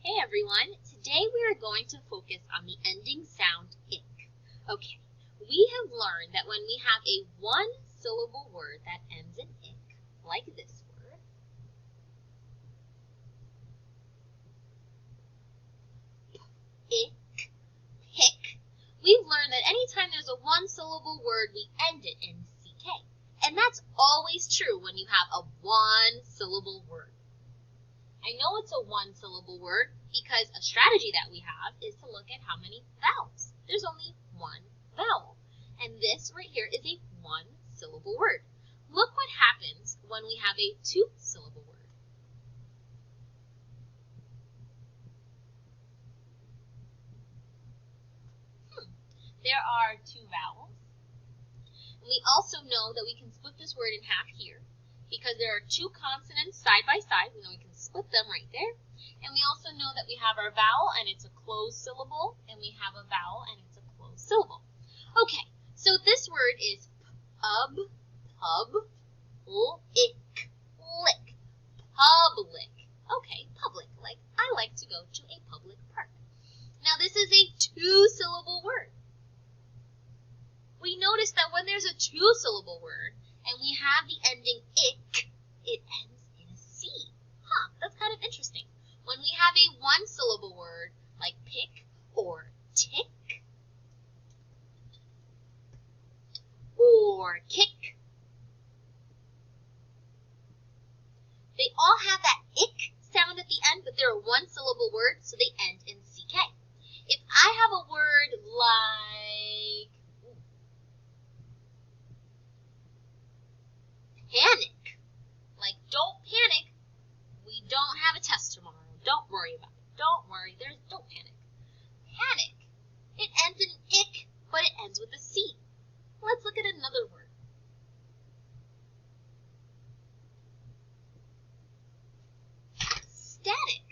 Hey everyone, today we are going to focus on the ending sound ick. Okay, we have learned that when we have a one-syllable word that ends in ick, like this word, ick, pick, we've learned that anytime there's a one-syllable word, we end it in ck. And that's always true when you have a one-syllable word. I know it's a one-syllable word because a strategy that we have is to look at how many vowels. There's only one vowel. And this right here is a one-syllable word. Look what happens when we have a two-syllable word. There are two vowels. And we also know that we can split this word in half here because there are two consonants side by side. We know we can split them right there. And we also know that we have our vowel and it's a closed syllable, and we have a vowel and it's a closed syllable. Okay, so this word is pub, ick, lick, public. Okay, public, like I like to go to a public park. Now this is a two-syllable word. We notice that when there's a two-syllable word and we have the ending ick, it ends in a C. That's kind of interesting. When we have a one-syllable word like pick or tick or kick, they all have that ick sound at the end, but they're a one-syllable word, so they end in ck. If I have a word like panic, like don't panic, we don't have a test tomorrow, don't worry about it, don't worry, don't panic. Panic, it ends in an ick, but it ends with a C. Let's look at another word. Static,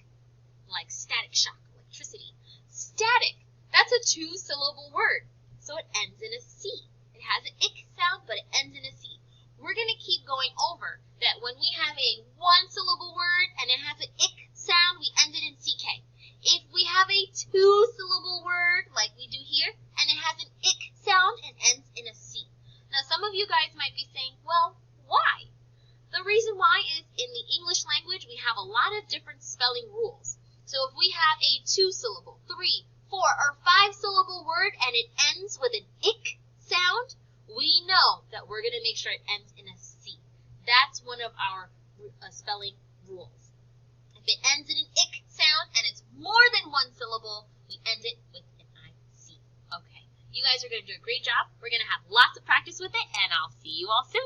like static shock, electricity. Static, that's a two-syllable word, so it ends in a C. It has an ick sound, but it ends in a C. We're going to keep going over that when we have a one-syllable word and it has an ick sound, we end it in ck. If we have a two-syllable word, like we do here, and it has an ick sound and ends in a C. Now, some of you guys might be saying, well, why? The reason why is in the English language, we have a lot of different spelling rules. So if we have a two-syllable, three, four, or five-syllable word and it ends with an ick sound, we know that we're going to make sure it ends in a C. That's one of our spelling rules. If it ends in an ick sound and it's more than one syllable, we end it with an IC. Okay, you guys are going to do a great job. We're going to have lots of practice with it, and I'll see you all soon.